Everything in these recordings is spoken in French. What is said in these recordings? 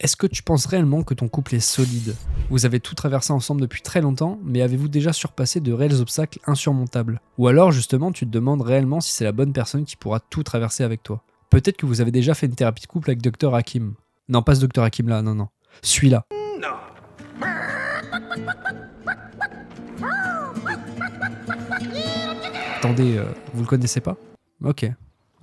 est-ce que tu penses réellement que ton couple est solide? Vous avez tout traversé ensemble depuis très longtemps, mais avez-vous déjà surpassé de réels obstacles insurmontables? Ou alors justement tu te demandes réellement si c'est la bonne personne qui pourra tout traverser avec toi? Peut-être que vous avez déjà fait une thérapie de couple avec Dr Hakim. Non, pas ce Dr Hakim là, non. Celui-là. Attendez, vous le connaissez pas? Ok.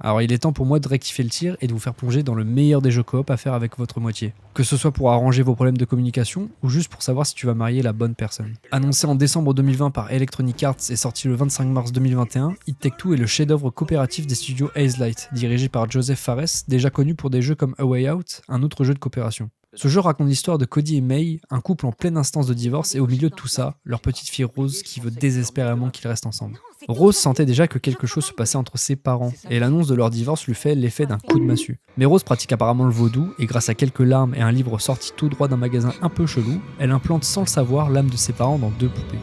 Alors il est temps pour moi de rectifier le tir et de vous faire plonger dans le meilleur des jeux coop à faire avec votre moitié. Que ce soit pour arranger vos problèmes de communication ou juste pour savoir si tu vas marier la bonne personne. Annoncé en décembre 2020 par Electronic Arts et sorti le 25 mars 2021, It Take Two est le chef-d'œuvre coopératif des studios Hazelight, dirigé par Joseph Fares, déjà connu pour des jeux comme A Way Out, un autre jeu de coopération. Ce jeu raconte l'histoire de Cody et May, un couple en pleine instance de divorce, et au milieu de tout ça, leur petite fille Rose qui veut désespérément qu'ils restent ensemble. Rose sentait déjà que quelque chose se passait entre ses parents, et l'annonce de leur divorce lui fait l'effet d'un coup de massue. Mais Rose pratique apparemment le vaudou, et grâce à quelques larmes et un livre sorti tout droit d'un magasin un peu chelou, elle implante sans le savoir l'âme de ses parents dans 2 poupées.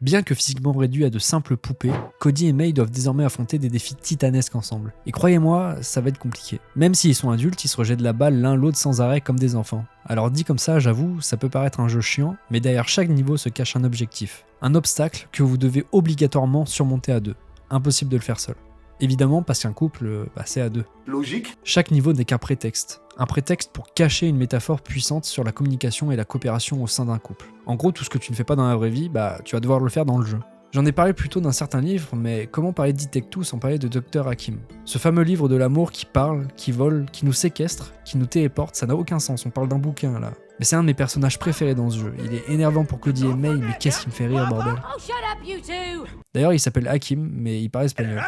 Bien que physiquement réduits à de simples poupées, Cody et May doivent désormais affronter des défis titanesques ensemble. Et croyez-moi, ça va être compliqué. Même s'ils sont adultes, ils se rejettent la balle l'un l'autre sans arrêt comme des enfants. Alors dit comme ça, j'avoue, ça peut paraître un jeu chiant, mais derrière chaque niveau se cache un objectif. Un obstacle que vous devez obligatoirement surmonter à 2. Impossible de le faire seul. Évidemment parce qu'un couple, c'est à 2. Logique. Chaque niveau n'est qu'un prétexte. Un prétexte pour cacher une métaphore puissante sur la communication et la coopération au sein d'un couple. En gros, tout ce que tu ne fais pas dans la vraie vie, tu vas devoir le faire dans le jeu. J'en ai parlé plus tôt d'un certain livre, mais comment parler d'It Take Two sans parler de Dr Hakim? Ce fameux livre de l'amour qui parle, qui vole, qui nous séquestre, qui nous téléporte, ça n'a aucun sens, on parle d'un bouquin là. Mais c'est un de mes personnages préférés dans ce jeu. Il est énervant pour Cody et May, mais qu'est-ce qui me fait rire, bordel. D'ailleurs, il s'appelle Hakim, mais il parle espagnol.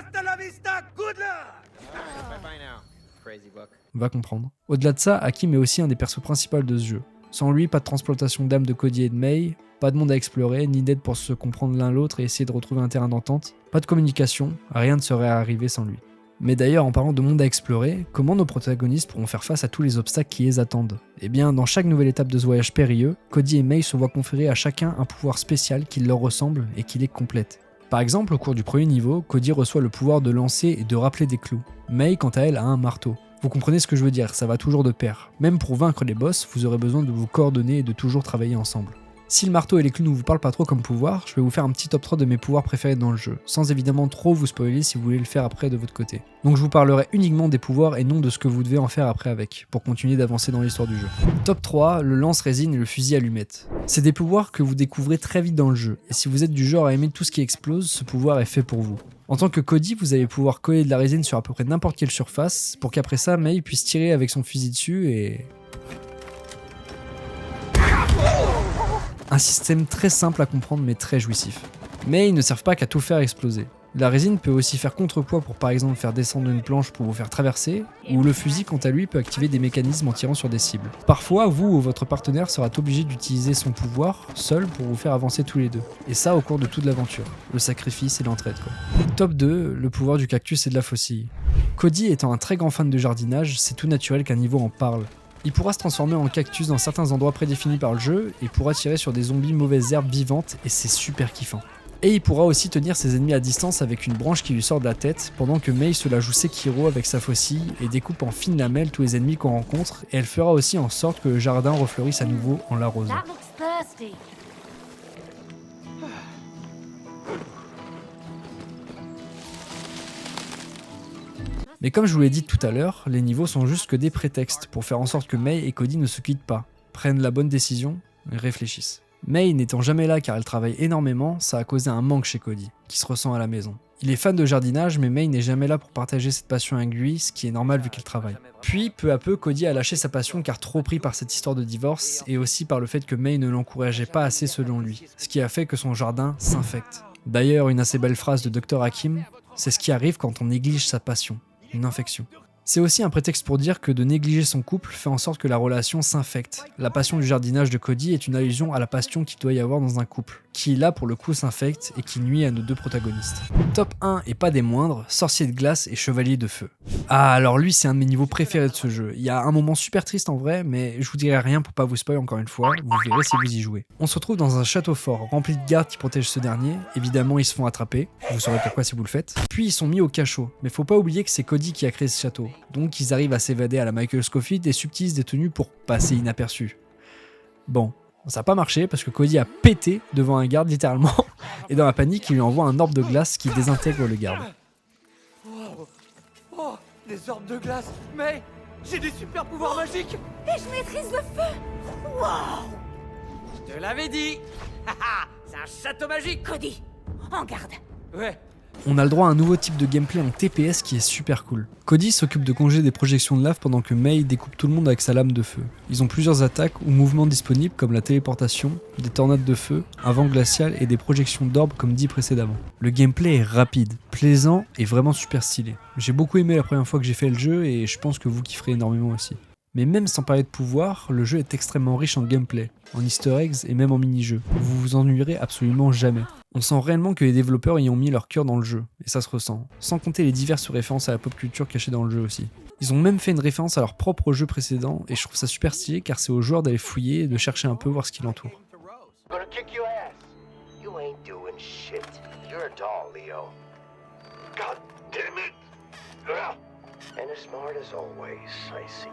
Va comprendre. Au-delà de ça, Hakim est aussi un des persos principaux de ce jeu. Sans lui, pas de transplantation d'âme de Cody et de May, pas de monde à explorer, ni d'aide pour se comprendre l'un l'autre et essayer de retrouver un terrain d'entente, pas de communication, rien ne serait arrivé sans lui. Mais d'ailleurs, en parlant de monde à explorer, comment nos protagonistes pourront faire face à tous les obstacles qui les attendent? Eh bien, dans chaque nouvelle étape de ce voyage périlleux, Cody et May se voient conférer à chacun un pouvoir spécial qui leur ressemble et qui les complète. Par exemple, au cours du premier niveau, Cody reçoit le pouvoir de lancer et de rappeler des clous. May, quant à elle, a un marteau. Vous comprenez ce que je veux dire, ça va toujours de pair. Même pour vaincre les boss, vous aurez besoin de vous coordonner et de toujours travailler ensemble. Si le marteau et les clous ne vous parlent pas trop comme pouvoir, je vais vous faire un petit top 3 de mes pouvoirs préférés dans le jeu, sans évidemment trop vous spoiler si vous voulez le faire après de votre côté. Donc je vous parlerai uniquement des pouvoirs et non de ce que vous devez en faire après avec, pour continuer d'avancer dans l'histoire du jeu. Top 3, le lance-résine et le fusil allumette. C'est des pouvoirs que vous découvrez très vite dans le jeu, et si vous êtes du genre à aimer tout ce qui explose, ce pouvoir est fait pour vous. En tant que Cody, vous allez pouvoir coller de la résine sur à peu près n'importe quelle surface, pour qu'après ça, May puisse tirer avec son fusil dessus et... Un système très simple à comprendre mais très jouissif. Mais ils ne servent pas qu'à tout faire exploser. La résine peut aussi faire contrepoids pour par exemple faire descendre une planche pour vous faire traverser, ou le fusil quant à lui peut activer des mécanismes en tirant sur des cibles. Parfois, vous ou votre partenaire sera obligé d'utiliser son pouvoir seul pour vous faire avancer tous les deux. Et ça au cours de toute l'aventure. Le sacrifice et l'entraide quoi. Top 2, le pouvoir du cactus et de la faucille. Cody étant un très grand fan de jardinage, c'est tout naturel qu'un niveau en parle. Il pourra se transformer en cactus dans certains endroits prédéfinis par le jeu et pourra tirer sur des zombies mauvaises herbes vivantes et c'est super kiffant. Et il pourra aussi tenir ses ennemis à distance avec une branche qui lui sort de la tête pendant que May se la joue Sekiro avec sa faucille et découpe en fines lamelles tous les ennemis qu'on rencontre et elle fera aussi en sorte que le jardin refleurisse à nouveau en l'arrosant. Mais comme je vous l'ai dit tout à l'heure, les niveaux sont juste que des prétextes pour faire en sorte que May et Cody ne se quittent pas, prennent la bonne décision et réfléchissent. May n'étant jamais là car elle travaille énormément, ça a causé un manque chez Cody, qui se ressent à la maison. Il est fan de jardinage mais May n'est jamais là pour partager cette passion avec lui, ce qui est normal vu qu'elle travaille. Puis peu à peu, Cody a lâché sa passion car trop pris par cette histoire de divorce et aussi par le fait que May ne l'encourageait pas assez selon lui, ce qui a fait que son jardin s'infecte. D'ailleurs, une assez belle phrase de Dr Hakim, c'est ce qui arrive quand on néglige sa passion. Une infection. C'est aussi un prétexte pour dire que de négliger son couple fait en sorte que la relation s'infecte. La passion du jardinage de Cody est une allusion à la passion qu'il doit y avoir dans un couple, qui là pour le coup s'infecte et qui nuit à nos deux protagonistes. Top 1 et pas des moindres, sorcier de glace et chevalier de feu. Ah alors lui c'est un de mes niveaux préférés de ce jeu. Il y a un moment super triste en vrai, mais je vous dirai rien pour pas vous spoiler encore une fois, vous verrez si vous y jouez. On se retrouve dans un château fort rempli de gardes qui protègent ce dernier, évidemment ils se font attraper, vous saurez pourquoi si vous le faites. Puis ils sont mis au cachot, mais faut pas oublier que c'est Cody qui a créé ce château, donc ils arrivent à s'évader à la Michael Scofield et subtilisent des tenues pour passer inaperçus. Bon, ça n'a pas marché parce que Cody a pété devant un garde littéralement, et dans la panique il lui envoie un orbe de glace qui désintègre le garde. Oh, des orbes de glace. Mais j'ai des super pouvoirs magiques. Et je maîtrise le feu. Wow. Je te l'avais dit. Haha, c'est un château magique. Cody, en garde. Ouais. On a le droit à un nouveau type de gameplay en TPS qui est super cool. Cody s'occupe de congeler des projections de lave pendant que May découpe tout le monde avec sa lame de feu. Ils ont plusieurs attaques ou mouvements disponibles comme la téléportation, des tornades de feu, un vent glacial et des projections d'orbes comme dit précédemment. Le gameplay est rapide, plaisant et vraiment super stylé. J'ai beaucoup aimé la première fois que j'ai fait le jeu et je pense que vous kifferez énormément aussi. Mais même sans parler de pouvoir, le jeu est extrêmement riche en gameplay, en easter eggs et même en mini-jeux. Vous vous ennuierez absolument jamais. On sent réellement que les développeurs y ont mis leur cœur dans le jeu, et ça se ressent. Sans compter les diverses références à la pop culture cachées dans le jeu aussi. Ils ont même fait une référence à leur propre jeu précédent, et je trouve ça super stylé car c'est aux joueurs d'aller fouiller et de chercher un peu voir ce qui l'entoure. Gonna kick your ass. You ain't doing shit. You're a doll, Leo. God damn it! Ugh. And as smart as always, I see.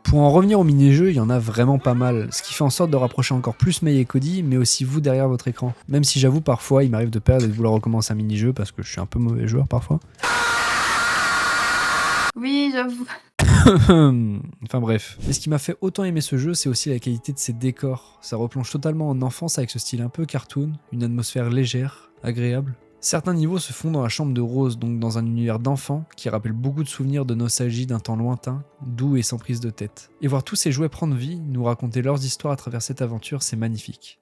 Pour en revenir au mini-jeu, il y en a vraiment pas mal, ce qui fait en sorte de rapprocher encore plus May et Cody, mais aussi vous derrière votre écran. Même si j'avoue parfois il m'arrive de perdre et de vouloir recommencer un mini-jeu parce que je suis un peu mauvais joueur parfois. Oui, j'avoue. Enfin bref. Mais ce qui m'a fait autant aimer ce jeu, c'est aussi la qualité de ses décors. Ça replonge totalement en enfance avec ce style un peu cartoon, une atmosphère légère, agréable. Certains niveaux se font dans la chambre de Rose, donc dans un univers d'enfant qui rappelle beaucoup de souvenirs de nostalgie d'un temps lointain, doux et sans prise de tête. Et voir tous ces jouets prendre vie, nous raconter leurs histoires à travers cette aventure, c'est magnifique.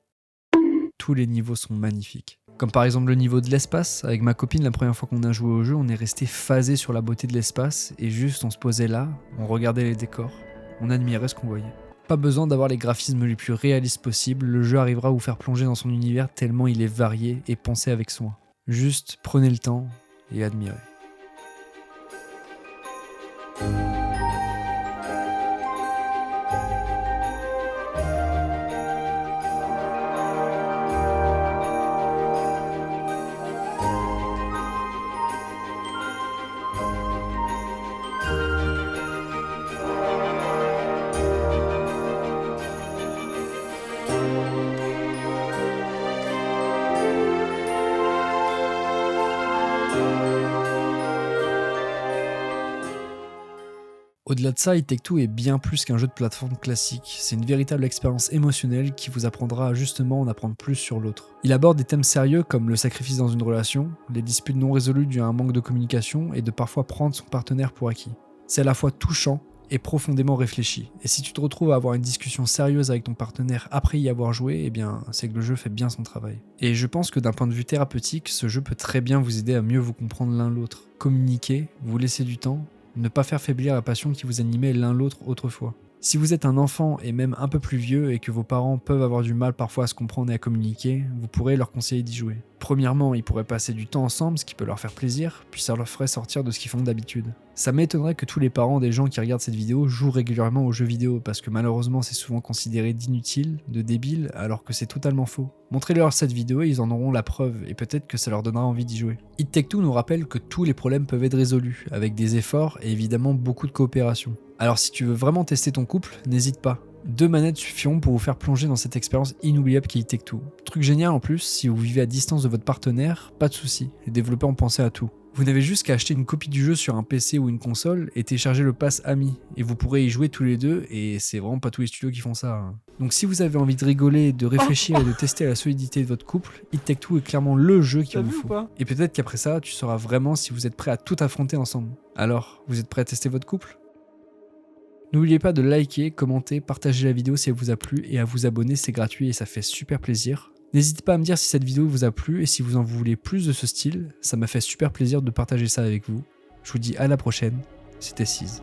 Tous les niveaux sont magnifiques. Comme par exemple le niveau de l'espace, avec ma copine la première fois qu'on a joué au jeu, on est resté phasé sur la beauté de l'espace et juste on se posait là, on regardait les décors, on admirait ce qu'on voyait. Pas besoin d'avoir les graphismes les plus réalistes possibles, le jeu arrivera à vous faire plonger dans son univers tellement il est varié et pensé avec soin. Juste prenez le temps et admirez. Au-delà de ça, It Take Two est bien plus qu'un jeu de plateforme classique, c'est une véritable expérience émotionnelle qui vous apprendra à justement en apprendre plus sur l'autre. Il aborde des thèmes sérieux comme le sacrifice dans une relation, les disputes non résolues dues à un manque de communication et de parfois prendre son partenaire pour acquis. C'est à la fois touchant et profondément réfléchi, et si tu te retrouves à avoir une discussion sérieuse avec ton partenaire après y avoir joué, eh bien c'est que le jeu fait bien son travail. Et je pense que d'un point de vue thérapeutique, ce jeu peut très bien vous aider à mieux vous comprendre l'un l'autre, communiquer, vous laisser du temps, ne pas faire faiblir la passion qui vous animait l'un l'autre autrefois. Si vous êtes un enfant et même un peu plus vieux et que vos parents peuvent avoir du mal parfois à se comprendre et à communiquer, vous pourrez leur conseiller d'y jouer. Premièrement, ils pourraient passer du temps ensemble, ce qui peut leur faire plaisir, puis ça leur ferait sortir de ce qu'ils font d'habitude. Ça m'étonnerait que tous les parents des gens qui regardent cette vidéo jouent régulièrement aux jeux vidéo, parce que malheureusement c'est souvent considéré d'inutile, de débile, alors que c'est totalement faux. Montrez-leur cette vidéo et ils en auront la preuve, et peut-être que ça leur donnera envie d'y jouer. It Take Two nous rappelle que tous les problèmes peuvent être résolus, avec des efforts et évidemment beaucoup de coopération. Alors si tu veux vraiment tester ton couple, n'hésite pas. 2 manettes suffiront pour vous faire plonger dans cette expérience inoubliable qu'est It Take Two. Truc génial en plus, si vous vivez à distance de votre partenaire, pas de souci, les développeurs ont pensé à tout. Vous n'avez juste qu'à acheter une copie du jeu sur un PC ou une console et télécharger le pass Ami, et vous pourrez y jouer tous les deux, et c'est vraiment pas tous les studios qui font ça. Hein. Donc si vous avez envie de rigoler, de réfléchir et de tester la solidité de votre couple, It Take Two est clairement le jeu qu'il vous faut. Et peut-être qu'après ça, tu sauras vraiment si vous êtes prêts à tout affronter ensemble. Alors, vous êtes prêts à tester votre couple ? N'oubliez pas de liker, commenter, partager la vidéo si elle vous a plu et à vous abonner, c'est gratuit et ça fait super plaisir. N'hésitez pas à me dire si cette vidéo vous a plu et si vous en voulez plus de ce style, ça m'a fait super plaisir de partager ça avec vous. Je vous dis à la prochaine, c'était Cise.